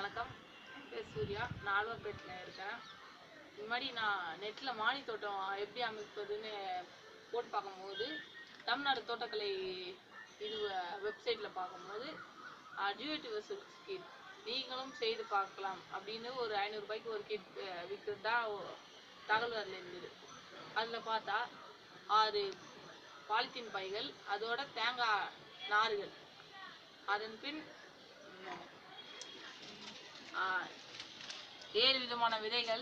வணக்கம். என் பேர் சூர்யா. நான் ஆழ்வார்பேட்டில் இருக்கேன். முன்னாடி நான் நெட்டில் மாடி தோட்டம் எப்படி அமைப்பதுன்னு போட்டு பார்க்கும்போது தமிழ்நாடு தோட்டக்கலை இது வெப்சைட்டில் பார்க்கும்போது டியூட்டிவ் கிட் நீங்களும் செய்து பார்க்கலாம் அப்படின்னு ஒரு 500 ரூபாய்க்கு ஒரு கிட் விற்கிறதா தகவல் அதில் இருந்தது. அதில் பார்த்தா 6 பாலித்தீன் பைகள், அதோட தேங்காய் நார்கள், அதன் பின் 7 விதமான விதைகள்,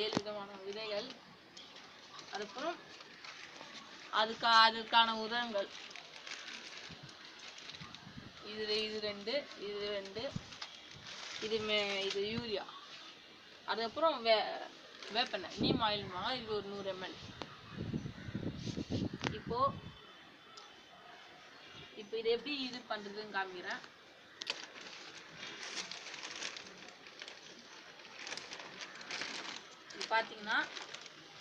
7 விதமான விதைகள், அதுக்கப்புறம் அதுக்கான உரங்கள் இது 2, இது யூரியா, அதுக்கப்புறம் வேப்பெண்ணெய் நீம் ஆயில்வாங்க, இது ஒரு 100 ml. இப்போ இதை எப்படி இது பண்றதுன்னு காமிக்கிறேன். இது பார்த்தீங்கன்னா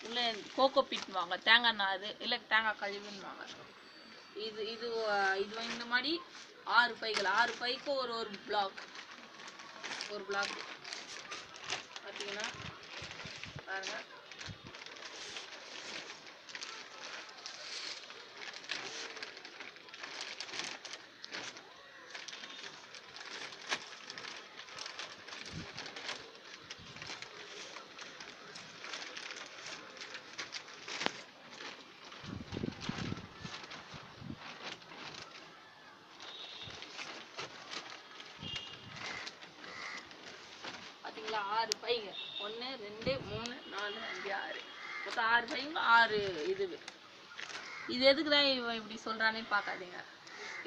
உள்ள கோகோ பீட் வாங்க, தேங்காய் நார் இல்லை தேங்காய் கழிவுன்னு. இது இது இந்த மாதிரி 6 பைகள், 6 பைக்கு ஒரு பிளாக் பார்த்தீங்கன்னா பாருங்க. பார்த்தீங்களா, 6 பைகள், 1 2 3 4 5 6, மொத்தம் 6 பைங்க, 6 இது எதுக்குதான் இவன் இப்படி சொல்றானே பார்க்காதீங்க.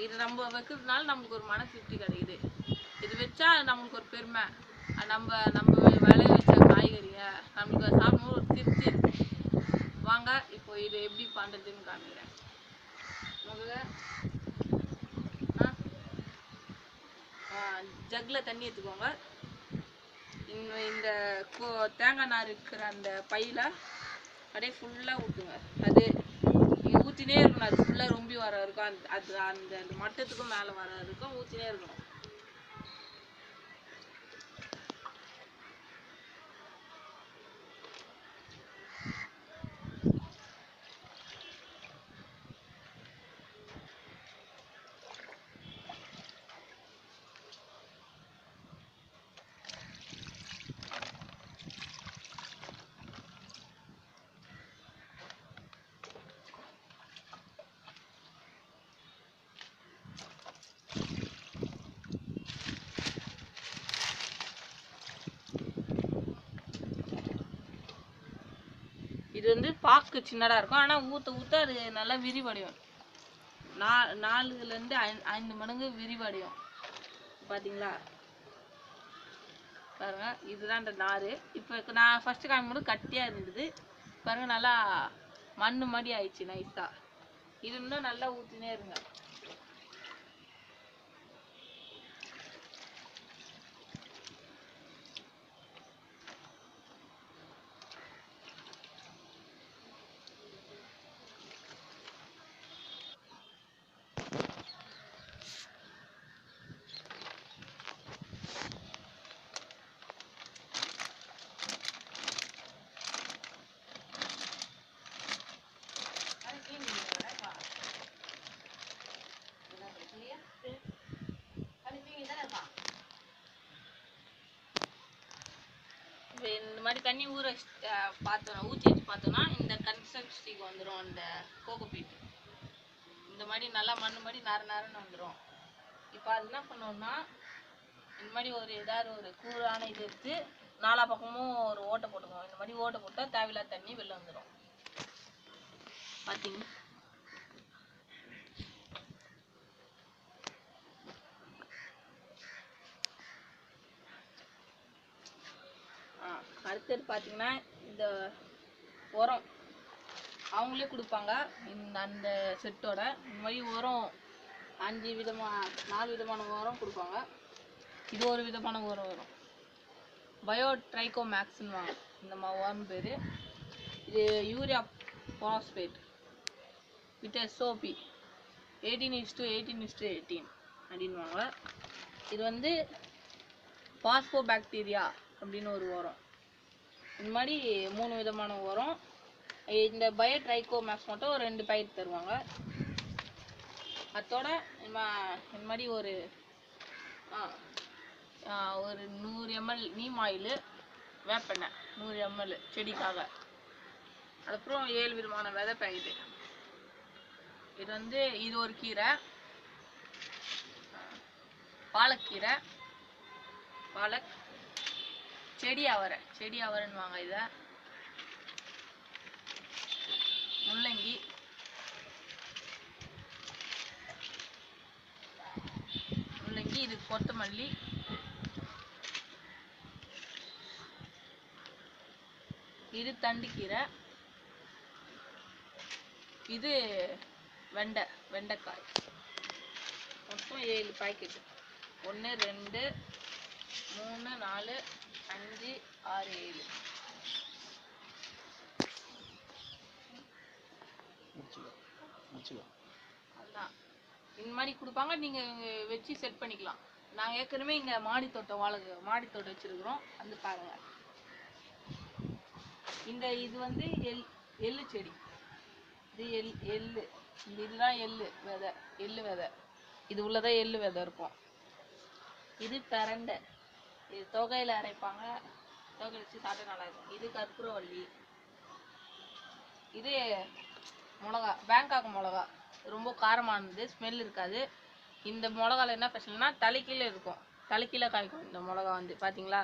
இது நம்ம வைக்கிறதுனால நம்மளுக்கு ஒரு மன திருப்தி கிடைக்குது. இது வச்சா நம்மளுக்கு ஒரு பெருமை, நம்ம விளைய வச்ச காய்கறிய நம்மளுக்கு சாப்பிடும்போது ஒரு திருப்தி இருக்கும். வாங்க இப்போ இது எப்படி பண்றதுன்னு காமிக்கிறேன். முதல்ல ஜக்ல தண்ணி எடுத்துக்கோங்க. இந்த தேங்காய் நார் இருக்கிற அந்த பையில அப்படியே ஃபுல்லாக ஊற்றுங்க. அது ஊற்றினே இருக்கணும். அது ஃபுல்லாக ரொம்பி வர இருக்கும், அது அந்த மட்டத்துக்கும் மேலே வர இருக்கும், ஊற்றினே இருக்கணும். இது வந்து பார்க்க சின்னதாக இருக்கும், ஆனால் ஊற்ற அது நல்லா விரிவடையும். 4லேருந்து 5 மடங்கு விரிவடையும். பார்த்தீங்களா பாருங்க, இதுதான் இந்த நார். இப்போ நான் ஃபர்ஸ்ட் காமிக்கும்போது கட்டியாக இருந்தது, பாருங்க நல்லா மண் மாதிரி ஆயிடுச்சு நைஸா. இது இன்னும் நல்லா ஊற்றினே இருங்க. இந்த மாதிரி தண்ணி ஊற்றி வச்சு பார்த்தோன்னா இந்த கன்சிஸ்டன்சிக்கு வந்துடும். அந்த கோகோ பீட் இந்த மாதிரி நல்லா மண் மாதிரி நரன்னு வந்துடும். இப்போ அது என்ன பண்ணோம்னா, இந்த மாதிரி ஏதாவது ஒரு கூரான இது எடுத்து 4 பக்கமும் ஒரு ஓட்டை போட்டுக்கணும். இந்த மாதிரி ஓட்டை போட்டால் தேவையில்லாத தண்ணி வெளில வந்துடும். பார்த்தீங்க அடுத்தது பார்த்தீங்கன்னா இந்த உரம் அவங்களே கொடுப்பாங்க. அந்த செட்டோட இந்த மாதிரி உரம் 4 விதமான உரம் கொடுப்பாங்க. இது ஒரு விதமான உரம் வரும், பயோட்ரைகோமேக்ஸ்ன்னு வாங்க இந்த உரம் பேர். இது யூரியா பாஸ்பேட் வித் SOP 18:18:18 அப்படின்வாங்க. இது வந்து பாஸ்போபாக்டீரியா அப்படின்னு ஒரு உரம். இந்த மாதிரி 3 விதமான உரம். இந்த பயோட்ரைகோமேக்ஸ் மட்டும் ஒரு 2 பயிர் தருவாங்க. அதோட இந்த மாதிரி ஒரு 100 ml நீம் ஆயில், வேப்பெண்ணெய் 100 ml செடிக்காக. அதுக்கப்புறம் 7 விதமான விதை பாக்கெட்டு. இது வந்து இது ஒரு கீரை, பாலக்கீரை, பாலக், செடி அவரைன்னுவாங்க இதை, முள்ளங்கி, இது கொத்தமல்லி, இது தண்டுக்கீரை, இது வெண்டைக்காய். மொத்தம் 7 பாக்கெட்டு. 1 2 3 4 5 6 7. அதான் இந்த மாதிரி கொடுப்பாங்க. நீங்க வச்சு செட் பண்ணிக்கலாம். நாங்கள் ஏற்கனவே இங்கே மாடி தோட்டம் வச்சிருக்கிறோம். வந்து பாருங்க. இது வந்து எள்ளு செடி. இது எள்ளு. இதுதான் எள்ளு விதை. இது உள்ளதான் எள்ளு விதை இருக்கும். இது பிரண்டை. இது தொகையில அரைப்பாங்க. தொகை வச்சு சாப்பிட்டா நல்லா இருக்கும். இது கற்பூரவள்ளி. இது மிளகா, பேங்காக் மிளகா. ரொம்ப காரமானது, ஸ்மெல் இருக்காது. இந்த மிளகால என்ன ஸ்பெஷல்னா தலைக்கீழ இருக்கும். தலைக்கீழ காய்க்கும் இந்த மிளகா வந்து. பாத்தீங்களா,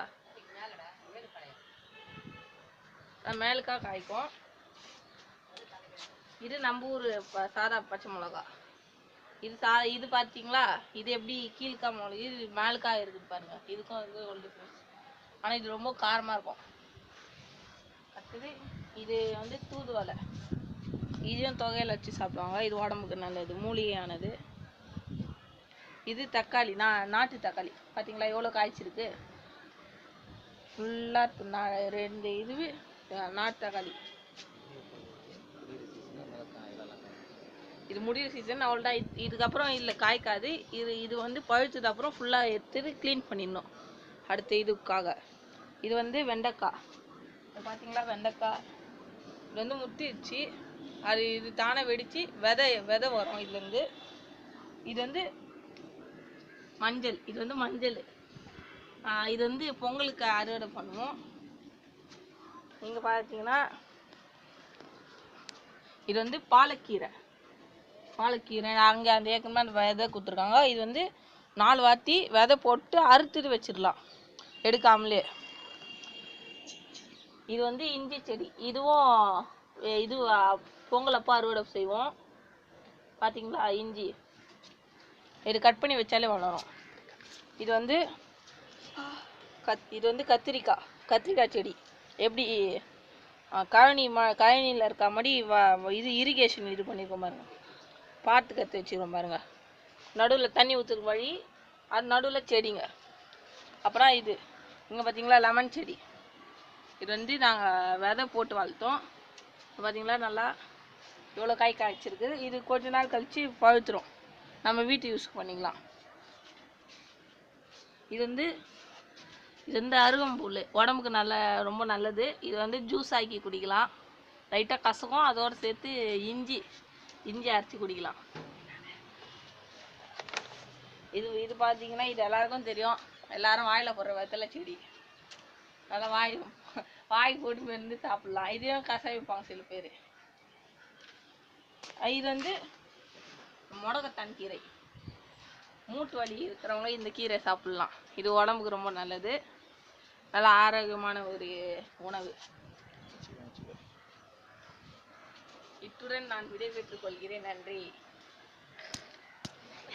மேலுக்கா காய்க்கும். இது நம்ம ஊர் சாதா பச்சை மிளகா. இது பாத்தீங்களா, இது எப்படி கீழ்கா மிளகா, இது மேலுக்கா இருக்குது பாருங்க. இதுக்கும் வந்து ஒரு டிஃபரன்ஸ். ஆனா இது ரொம்ப காரமா இருக்கும். அடுத்தது இது வந்து தூதுவளை. இதையும் தொகையில வச்சு சாப்பிடுவாங்க. இது உடம்புக்கு நல்லது, மூலிகையானது. இது தக்காளி, நாட்டு தக்காளி. பாத்தீங்களா எவ்வளவு காய்ச்சிருக்கு. ஃபுல்லா 2 இது நாட்டு தக்காளி. இது முடிகிற சீசன் அவ்வளோதான். இதுக்கப்புறம் இல்லை, காய்க்காது. இது வந்து பழுத்தது அப்புறம் ஃபுல்லாக எடுத்து க்ளீன் பண்ணிடணும் அடுத்த இதுக்காக. இது வந்து வெண்டைக்காய். பார்த்தீங்களா, வெண்டைக்காய் இது வந்து முத்திடுச்சு. இது தானே வெடித்து விதை வரும் இதுலேருந்து. இது வந்து மஞ்சள். இது வந்து பொங்கலுக்கு அறுவடை பண்ணுவோம். நீங்கள் பார்த்தீங்கன்னா இது வந்து பாலக்கீரை. அங்கே அந்த ஏக்கமா அந்த விதை கொடுத்துருக்காங்க. இது வந்து 4 வாட்டி விதை போட்டு அறுத்துட்டு வச்சிடலாம் எடுக்காமலே. இது வந்து இஞ்சி செடி. இது பொங்கல் அப்போ அறுவடை செய்வோம். பார்த்தீங்களா இஞ்சி. இது கட் பண்ணி வச்சாலே வளரும். இது வந்து கத்திரிக்காய் செடி. எப்படி கழனியில் இருக்க மாதிரி இது இரிகேஷன் இது பண்ணியிருக்கோம் பாருங்க. பார்த்து கற்று வச்சுக்கிறோம் பாருங்க. நடுவில் தண்ணி ஊற்றுற வழி, அது நடுவில் செடிங்க. அப்புறம் இது இங்கே பார்த்தீங்களா லெமன் செடி. இது வந்து நாங்கள் விதை போட்டு வளர்த்தோம். பார்த்தீங்களா நல்லா எவ்வளோ காய்ச்சிருக்கு. இது கொஞ்ச நாள் கழித்து பழுத்துரும். நம்ம வீட்டு யூஸ் பண்ணிக்கலாம். இது வந்து அருகம்புல். உடம்புக்கு ரொம்ப நல்லது. இது வந்து ஜூஸ் ஆக்கி குடிக்கலாம். லைட்டாக கசக்கும். அதோடு சேர்த்து இஞ்சி அரைச்சி குடிக்கலாம். இது பார்த்தீங்கன்னா இது எல்லாருக்கும் தெரியும். எல்லாரும் வாயில் போடுற வெத்தலை செடி. நல்லா வாய் போட்டு இருந்து சாப்பிடலாம். இதையும் கசாய வைப்பாங்க சில பேர். இது வந்து முடக்கத்தான் கீரை. மூட்டு வலி இருக்கிறவங்க இந்த கீரை சாப்பிடலாம். இது உடம்புக்கு ரொம்ப நல்லது. நல்லா ஆரோக்கியமான ஒரு உணவு. இத்துடன் நான் விடைபெற்றுக் கொள்கிறேன். நன்றி.